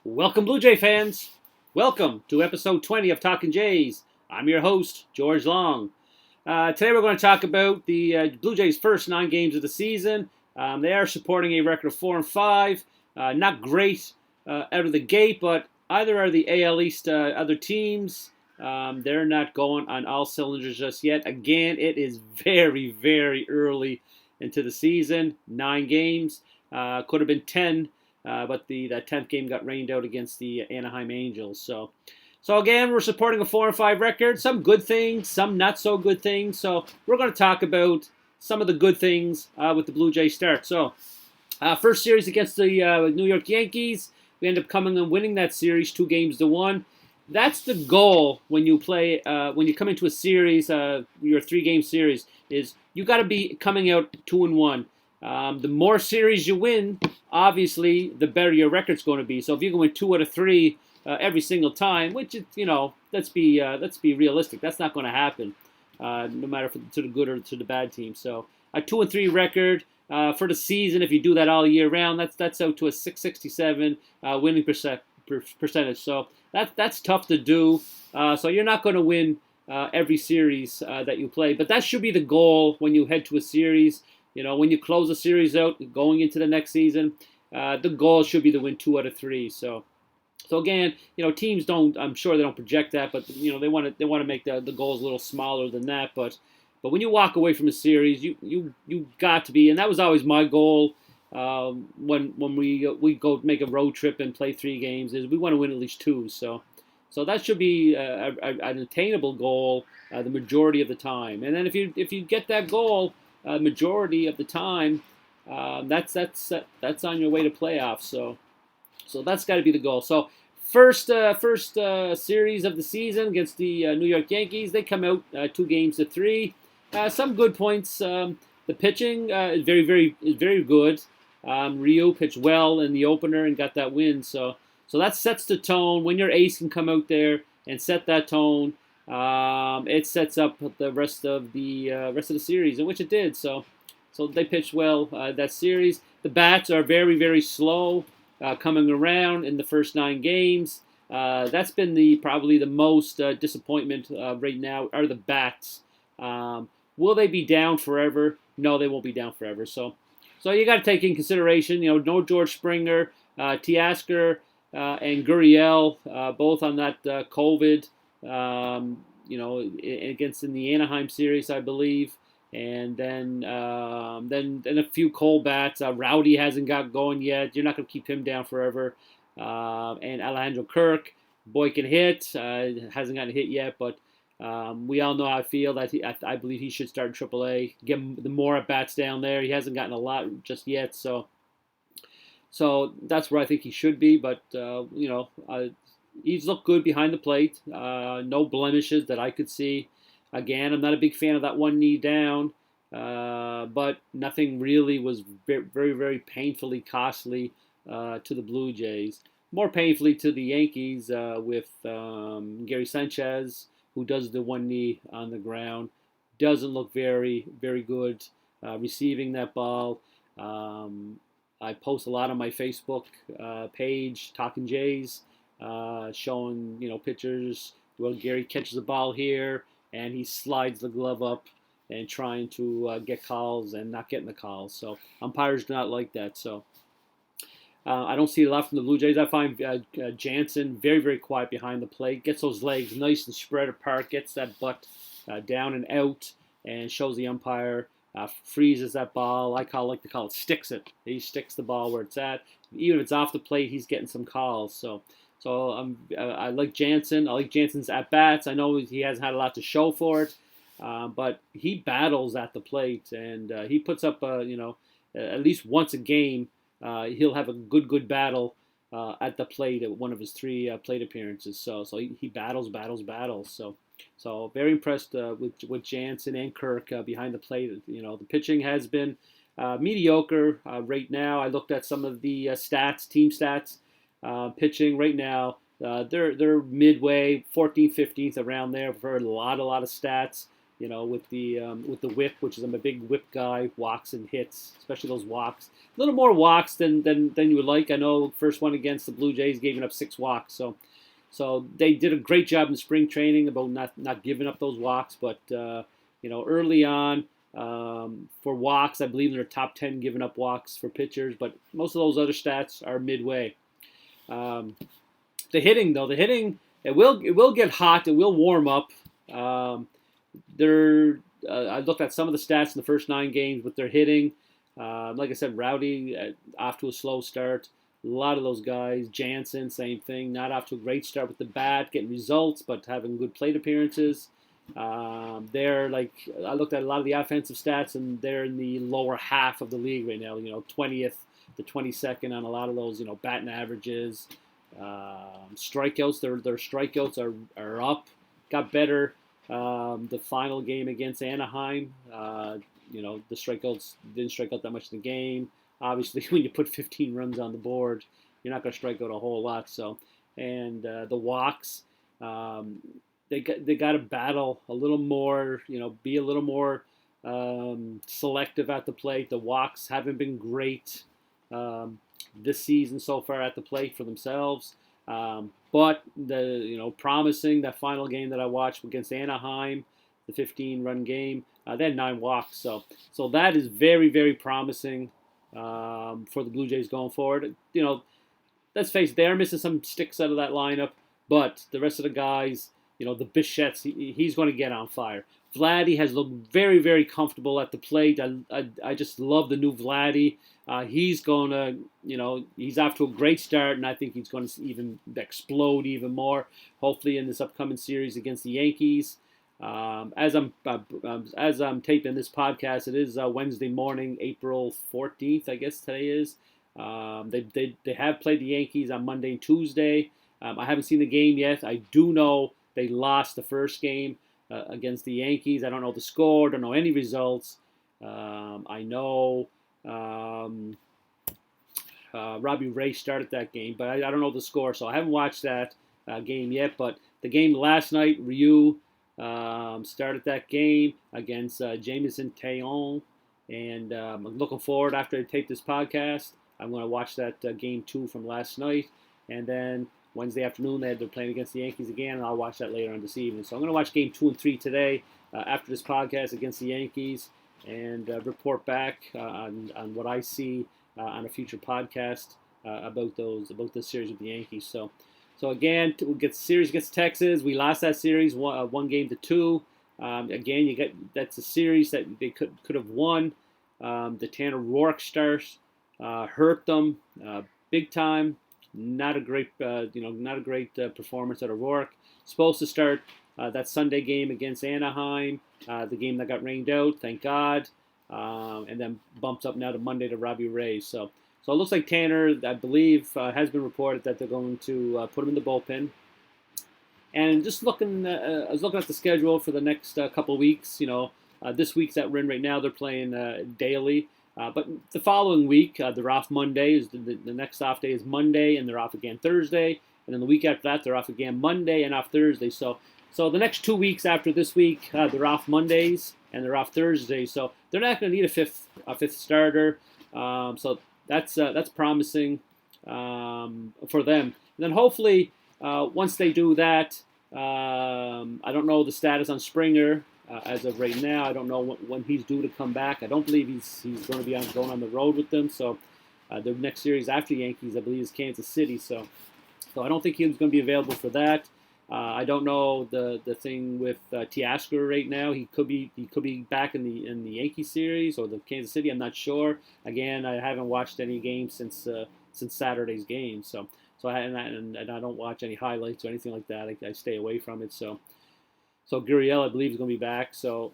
Welcome, Blue Jay fans. Welcome to episode 20 of Talking Jays. I'm your host, George Long. Today we're going to talk about the Blue Jays' first 9 games of the season. They are supporting a record of 4-5. Not great out of the gate, but either are the AL East other teams. They're not going on all cylinders just yet. Again, it is very, very early into the season. 9 games. Could have been 10. But that 10th game got rained out against the Anaheim Angels. So again, we're supporting a 4-5 record. Some good things, some not so good things. So we're going to talk about some of the good things with the Blue Jays start. So first series against the New York Yankees, we end up coming and winning that series 2-1. That's the goal when you play when you come into a series, your 3-game series, is you got to be coming out 2-1. The more series you win, obviously, the better your record's going to be. So if you can win 2 out of 3 every single time, which is, let's be realistic. That's not going to happen, no matter to the good or to the bad team. So a 2-3 record for the season, if you do that all year round, that's out to a 667 winning percentage. So that's tough to do. So you're not going to win every series that you play, but that should be the goal when you head to a series. When you close a series out, going into the next season, the goal should be to win 2 out of 3. So again, teams don't. I'm sure they don't project that, but they want to make the goals a little smaller than that. But when you walk away from a series, you got to be, and that was always my goal. When we go make a road trip and play 3 games, is we want to win at least 2. So that should be an attainable goal the majority of the time. And then if you get that goal. Majority of the time, that's on your way to playoffs. So that's got to be the goal. So first series of the season against the New York Yankees, they come out 2-3. Some good points. The pitching is very good. Rio pitched well in the opener and got that win. So that sets the tone. When your ace can come out there and set that tone. It sets up the rest of the series, in which it did. So they pitched well that series. The bats are very, very slow coming around in the first 9 games. That's been probably the most disappointment right now are the bats. Will they be down forever? No, they won't be down forever. So you got to take in consideration. No George Springer, Teoscar, and Gurriel, both on that COVID. Against in the Anaheim series, I believe, and then a few cold bats. Rowdy hasn't got going yet. You're not going to keep him down forever. And Alejandro Kirk, boy can hit. Hasn't gotten hit yet, but we all know how I feel that I believe he should start in AAA. Get him the more at bats down there. He hasn't gotten a lot just yet, so that's where I think he should be. But he's looked good behind the plate. No blemishes that I could see. Again, I'm not a big fan of that one knee down, but nothing really was very, very painfully costly to the Blue Jays. More painfully to the Yankees with Gary Sanchez, who does the one knee on the ground. Doesn't look very, very good receiving that ball. I post a lot on my Facebook page, Talking Jays. Showing pictures. Well, Gary catches the ball here and he slides the glove up and trying to get calls and not getting the calls. So umpires do not like that. So I don't see a lot from the Blue Jays. I find Jansen very, very quiet behind the plate. Gets those legs nice and spread apart. Gets that butt down and out and shows the umpire. Freezes that ball. I like to call it sticks it. He sticks the ball where it's at. Even if it's off the plate, he's getting some calls. So I like Jansen. I like Jansen's at-bats. I know he hasn't had a lot to show for it, but he battles at the plate, and he puts up, at least once a game, he'll have a good battle at the plate at one of his 3 plate appearances. So he battles. So very impressed with Jansen and Kirk behind the plate. The pitching has been mediocre right now. I looked at some of the team stats. Pitching right now, they're midway, 14th, 15th, around there for a lot of stats. with the whip, which is I'm a big whip guy, walks and hits, especially those walks. A little more walks than you would like. I know first one against the Blue Jays gave up 6 walks, so they did a great job in spring training about not giving up those walks, but early on. For walks, I believe they're top 10 giving up walks for pitchers, but most of those other stats are midway. The hitting, though, it will get hot. It will warm up. I looked at some of the stats in the first 9 games with their hitting. Like I said, Rowdy off to a slow start. A lot of those guys, Jansen, same thing, not off to a great start with the bat, getting results, but having good plate appearances. They're like, I looked at a lot of the offensive stats, and they're in the lower half of the league right now. 20th to 22nd on a lot of those, batting averages, strikeouts. Their strikeouts are up, got better. The final game against Anaheim, the strikeouts didn't strike out that much in the game. Obviously, when you put 15 runs on the board, you're not going to strike out a whole lot. So, and the walks. They got to battle a little more, be a little more selective at the plate. The walks haven't been great this season so far at the plate for themselves. But promising that final game that I watched against Anaheim, the 15-run game, they had 9 walks. So that is very, very promising for the Blue Jays going forward. Let's face it, they're missing some sticks out of that lineup, but the rest of the guys. The Bichette's, he's going to get on fire. Vladdy has looked very, very comfortable at the plate. I just love the new Vladdy. He's going to, he's off to a great start, and I think he's going to even explode even more, hopefully in this upcoming series against the Yankees. As I'm taping this podcast, it is Wednesday morning, April 14th, I guess today is. They have played the Yankees on Monday and Tuesday. I haven't seen the game yet. I do know they lost the first game against the Yankees. I don't know the score. Don't know any results. I know Robbie Ray started that game, but I don't know the score, so I haven't watched that game yet. But the game last night, Ryu started that game against Jameson Taillon, and I'm looking forward after I tape this podcast. I'm going to watch that game 2 from last night, and then Wednesday afternoon, they're playing against the Yankees again, and I'll watch that later on this evening. So I'm going to watch Game 2 and 3 today after this podcast against the Yankees, and report back on what I see on a future podcast about this series with the Yankees. So again, series against Texas. We lost that series 1-2. Again, that's a series that they could have won. The Tanner Roark start hurt them big time. Not a great, performance out of Roark. Supposed to start that Sunday game against Anaheim, the game that got rained out, thank God, and then bumps up now to Monday to Robbie Ray. So it looks like Tanner, I believe, has been reported that they're going to put him in the bullpen. And just looking, I was looking at the schedule for the next couple of weeks. This week's that we're in right now, they're playing daily. But the following week, they're off Monday. The next off day is Monday, and they're off again Thursday. And then the week after that, they're off again Monday and off Thursday. So the next 2 weeks after this week, they're off Mondays and they're off Thursdays. So they're not going to need a fifth starter. So that's promising for them. And then hopefully, once they do that, I don't know the status on Springer. As of right now, I don't know when he's due to come back. I don't believe he's going to be going on the road with them. So the next series after Yankees, I believe, is Kansas City. So I don't think he's going to be available for that. I don't know the thing with Teoscar right now. He could be back in the Yankee series or the Kansas City. I'm not sure. Again, I haven't watched any games since Saturday's game. So I don't watch any highlights or anything like that. I stay away from it. So Gurriel, I believe, is going to be back. So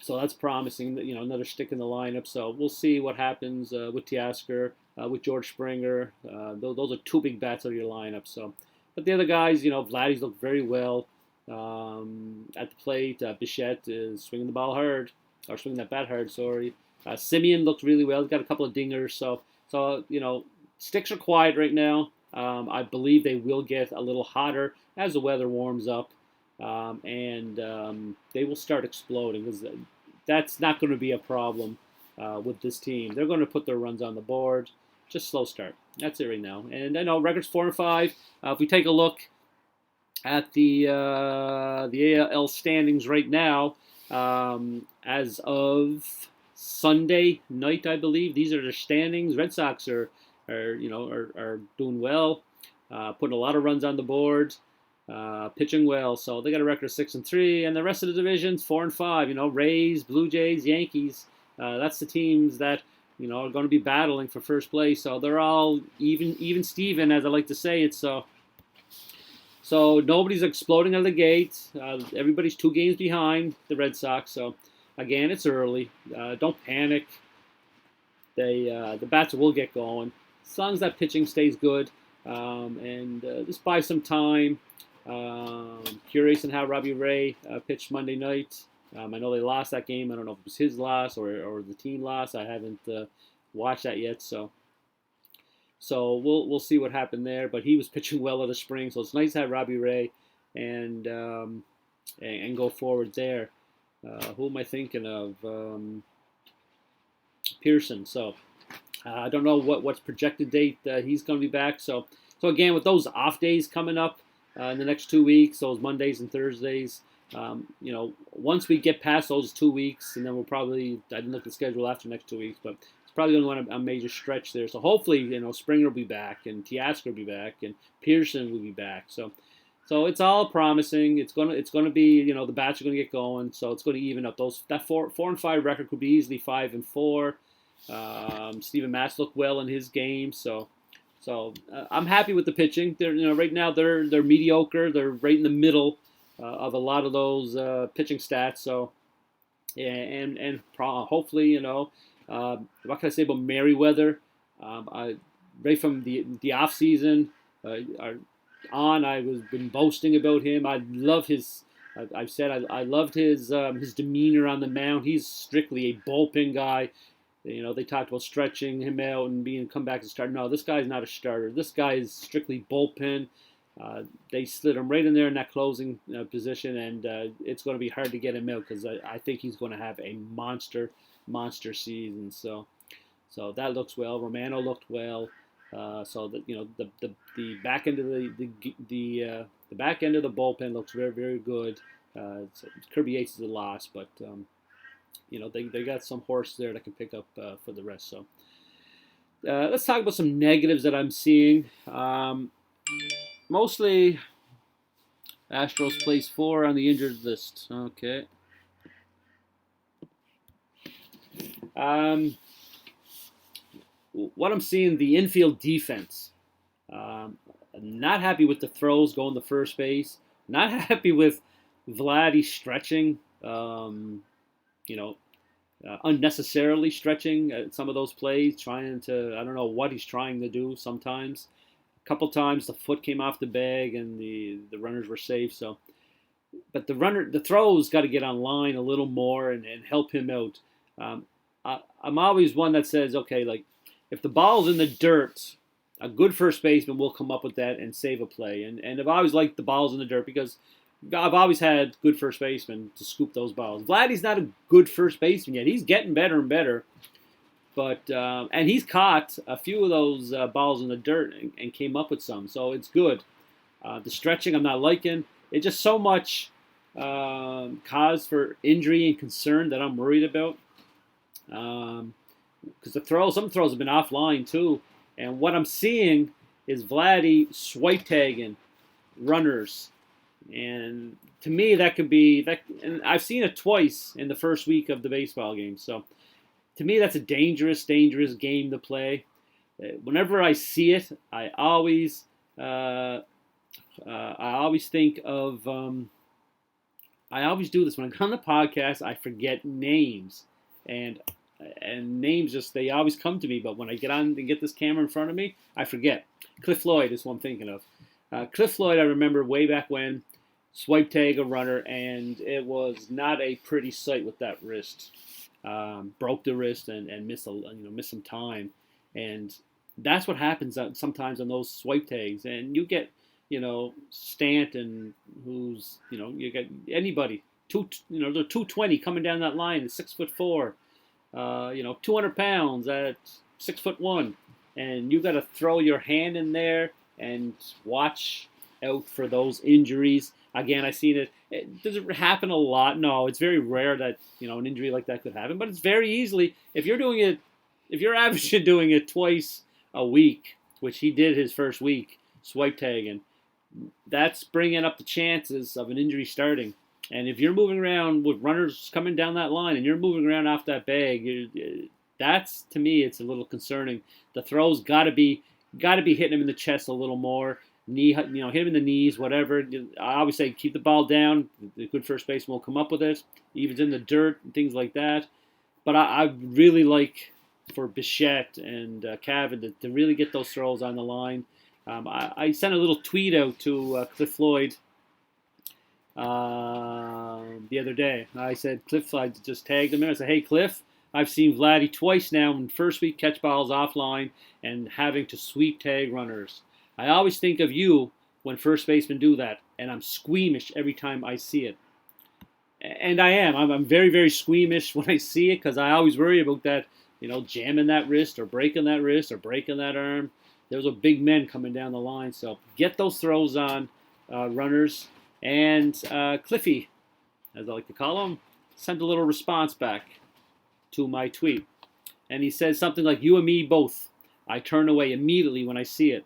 that's promising. Another stick in the lineup. So we'll see what happens with Teoscar, with George Springer. Those are 2 big bats out of your lineup. So, but the other guys, Vladdy's looked very well at the plate. Bichette is swinging the ball hard, or swinging that bat hard. Sorry. Simeon looked really well. He's got a couple of dingers. So sticks are quiet right now. I believe they will get a little hotter as the weather warms up. and they will start exploding because that's not going to be a problem with this team. They're going to put their runs on the board. Just slow start. That's it right now. And I know records 4-5. If we take a look at the AL standings right now, as of Sunday night, I believe these are the standings. Red Sox are doing well, putting a lot of runs on the board, pitching well. So they got a record of 6-3, and the rest of the divisions 4-5. Rays, Blue Jays, Yankees. That's the teams that are going to be battling for first place. So they're all even Steven, as I like to say it. So nobody's exploding out of the gate. Everybody's 2 games behind the Red Sox. So again, it's early. Don't panic. The bats will get going as long as that pitching stays good. And just buy some time. Curious on how Robbie Ray pitched Monday night. I know they lost that game. I don't know if it was his loss or the team loss. I haven't watched that yet. So we'll see what happened there. But he was pitching well in the spring, so it's nice to have Robbie Ray and go forward there. Who am I thinking of? Pearson. So I don't know what's projected date he's going to be back. So again, with those off days coming up in the next 2 weeks, those Mondays and Thursdays, once we get past those 2 weeks, and then we'll probably, I didn't look at the schedule after the next 2 weeks, but it's probably going to want a major stretch there. So hopefully, Springer will be back, and Teoscar will be back, and Pearson will be back. So it's all promising. It's gonna be, the bats are gonna get going. So it's going to even up. That 4-5 record could be easily 5-4. Steven Matz looked well in his game. So I'm happy with the pitching. They're right now they're mediocre. They're right in the middle of a lot of those pitching stats. So yeah, and hopefully what can I say about Merriweather? Right from the off season on, I was been boasting about him. I love his. I've said I loved his demeanor on the mound. He's strictly a bullpen guy. They talked about stretching him out and come back and start. No, this guy's not a starter. This guy is strictly bullpen. They slid him right in there in that closing position, and it's going to be hard to get him out because I think he's going to have a monster season. So that looks well. Romano looked well. So that the back end of the back end of the bullpen looks very, very good. Kirby Yates is a loss, but they got some horse there that can pick up for the rest. So let's talk about some negatives that I'm seeing. Mostly Astros place 4 on the injured list. Okay. What I'm seeing, the infield defense. I'm not happy with the throws going to first base. Not happy with Vladdy stretching. Unnecessarily stretching at some of those plays, trying to, I don't know what he's trying to do sometimes. A couple times the foot came off the bag and the runners were safe. So, but the throws got to get on line a little more and help him out. I'm always one that says, okay, like if the ball's in the dirt, a good first baseman will come up with that and save a play. And I've always liked the balls in the dirt because I've always had good first basemen to scoop those balls. Vladdy's not a good first baseman yet. He's getting better and better. But and he's caught a few of those balls in the dirt and came up with some. So it's good. The stretching I'm not liking. It's just so much cause for injury and concern that I'm worried about. Because some throws have been offline too. And what I'm seeing is Vladdy swipe tagging runners. And to me, that could be that. And I've seen it twice in the first week of the baseball game. So to me, that's a dangerous game to play. Whenever I see it, I always think of. I always do this when I'm on the podcast. I forget names, and names they always come to me. But when I get on and get this camera in front of me, I forget. Cliff Floyd is what I'm thinking of. Cliff Floyd, I remember way back when. Swipe tag a runner, and it was not a pretty sight with that wrist. Broke the wrist and missed some time, and that's what happens sometimes on those swipe tags. And you get Stanton, who's, you got anybody, they're 220 coming down that line at 6'4", 200 pounds at 6'1", and you got to throw your hand in there and watch out for those injuries. Again, I've seen it. Does it happen a lot? No, it's very rare that an injury like that could happen, but it's very easily if you're doing it, if you're averaging doing it twice a week, which he did his first week, swipe tagging, that's bringing up the chances of an injury starting. And if you're moving around with runners coming down that line and you're moving around off that bag, that's, to me, it's a little concerning. The throws got to be hitting him in the chest a little more. Hit him in the knees, whatever. I always say keep the ball down. The good first baseman will come up with it, even in the dirt and things like that. But I really like for Bichette and Cavan to really get those throws on the line. I sent a little tweet out to Cliff Floyd the other day. I said, Cliff, I just tagged him in. I said, hey, Cliff, I've seen Vladdy twice now in first week catch balls offline and having to sweep tag runners. I always think of you when first basemen do that, and I'm squeamish every time I see it. And I am. I'm very, very squeamish when I see it because I always worry about that, jamming that wrist or breaking that wrist or breaking that arm. Those are big men coming down the line. So get those throws on, runners. And Cliffy, as I like to call him, sent a little response back to my tweet. And he said something like, you and me both. I turn away immediately when I see it.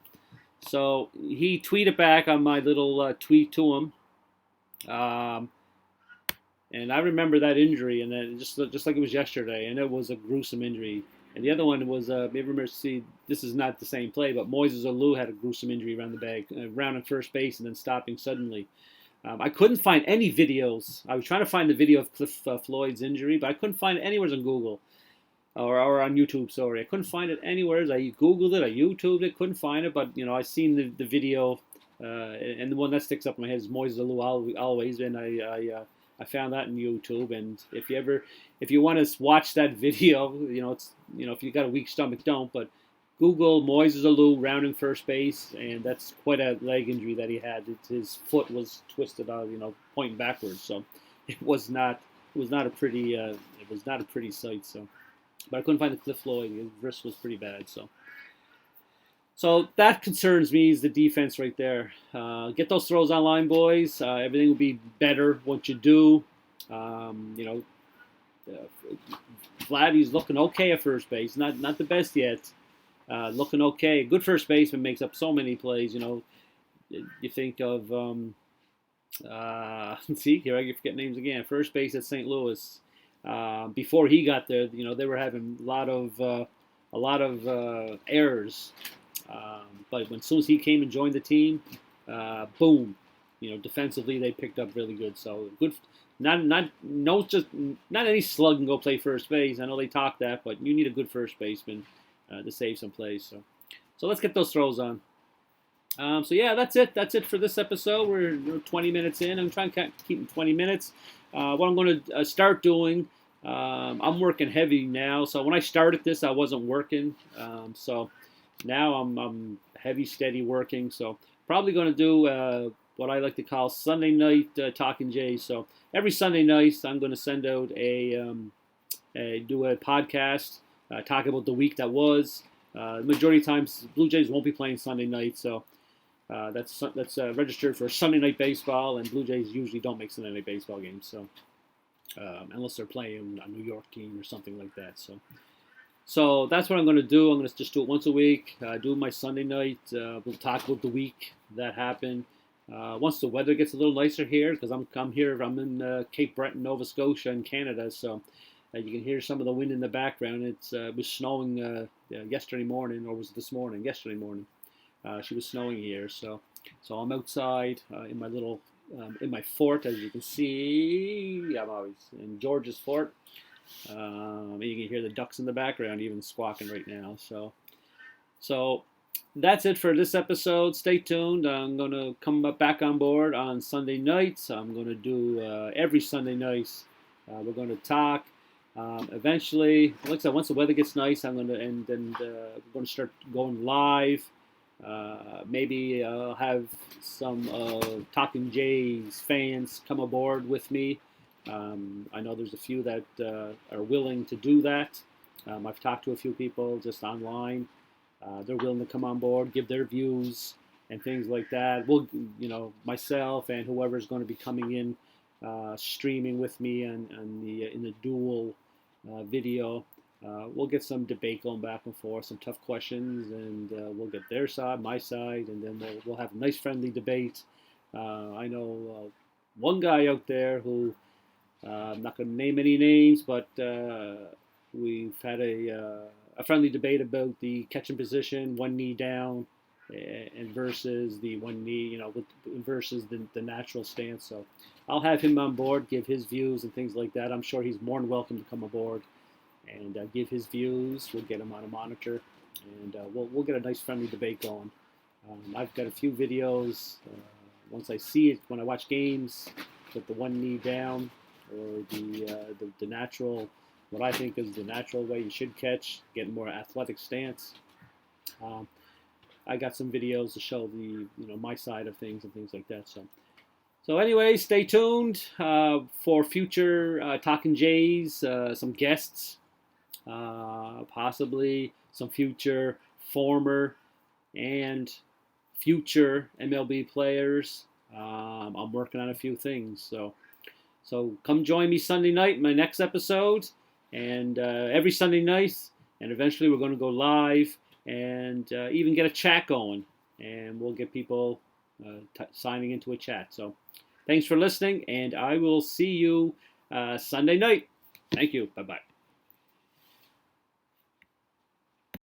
So he tweeted back on my little tweet to him. And I remember that injury, and then just like it was yesterday, and it was a gruesome injury. And the other one was, maybe remember, see, this is not the same play, but Moises Alou had a gruesome injury around the bag, rounding first base and then stopping suddenly. I couldn't find any videos. I was trying to find the video of Cliff Floyd's injury, but I couldn't find it anywhere on Google or on YouTube. Sorry, I couldn't find it anywhere. I Googled it, I YouTubed it, couldn't find it. But I seen the video, and the one that sticks up in my head is Moises Alou always, and I found that on YouTube. And if you want to watch that video, if you got a weak stomach, don't. But Google Moises Alou rounding first base, and that's quite a leg injury that he had. His foot was twisted, pointing backwards. So it was not a pretty sight. So, but I couldn't find the Cliff Floyd. His wrist was pretty bad. So that concerns me is the defense right there. Get those throws online, boys. Everything will be better once you do. Vladdy's looking okay at first base. Not the best yet. Looking okay. Good first baseman makes up so many plays. You think of see here I forget names again. First base at St. Louis. Before he got there, they were having a lot of errors. But as soon as he came and joined the team, boom, defensively they picked up really good. So good. Not any slug can go play first base. I know they talk that, but you need a good first baseman to save some plays. So let's get those throws on. So yeah, that's it. That's it for this episode. We're 20 minutes in. I'm trying to keep 20 minutes. What I'm going to start doing, I'm working heavy now. So when I started this, I wasn't working. So now I'm heavy, steady working. So probably going to do what I like to call Sunday night Talking Jays. So every Sunday night, I'm going to send out do a podcast, talk about the week that was. The majority of times, Blue Jays won't be playing Sunday night, so that's registered for Sunday night baseball, and Blue Jays usually don't make Sunday night baseball games, so unless they're playing a New York team or something like that. So that's what I'm going to do. I'm going to just do it once a week. Do my Sunday night. We'll talk about the week that happened. Once the weather gets a little nicer here, because I'm here. I'm in Cape Breton, Nova Scotia, in Canada. So you can hear some of the wind in the background. It was snowing yesterday morning, or was it this morning? Yesterday morning. She was snowing here. So I'm outside in my little in my fort, as you can see. I'm always in George's fort. You can hear the ducks in the background even squawking right now. So that's it for this episode. Stay tuned. I'm going to come back on board on Sunday nights. I'm going to do every Sunday night. We're going to talk. Eventually, like I said, once the weather gets nice, I'm going to we're going to start going live Maybe I'll have some Talking Jays fans come aboard with me. I know there's a few that are willing to do that. I've talked to a few people just online. They're willing to come on board, give their views and things like that. We'll, myself and whoever's going to be coming in, streaming with me in the dual video. We'll get some debate going back and forth, some tough questions, and we'll get their side, my side, and then we'll have a nice friendly debate. I know one guy out there who I'm not going to name any names, but we've had a friendly debate about the catching position, one knee down, and versus the one knee, versus the natural stance. So I'll have him on board, give his views and things like that. I'm sure he's more than welcome to come aboard and give his views. We'll get him on a monitor, and we'll get a nice friendly debate going. I've got a few videos. Once I see it, when I watch games, with the one knee down or the natural, what I think is the natural way you should catch, get a more athletic stance. I got some videos to show my side of things and things like that. So anyway, stay tuned for future Talking Jays, some guests, possibly some future former and future MLB players. I'm working on a few things, so come join me Sunday night in my next episode, and every Sunday night, and eventually we're going to go live and even get a chat going, and we'll get people signing into a chat. So thanks for listening, and I will see you Sunday night. Thank you. Bye-bye.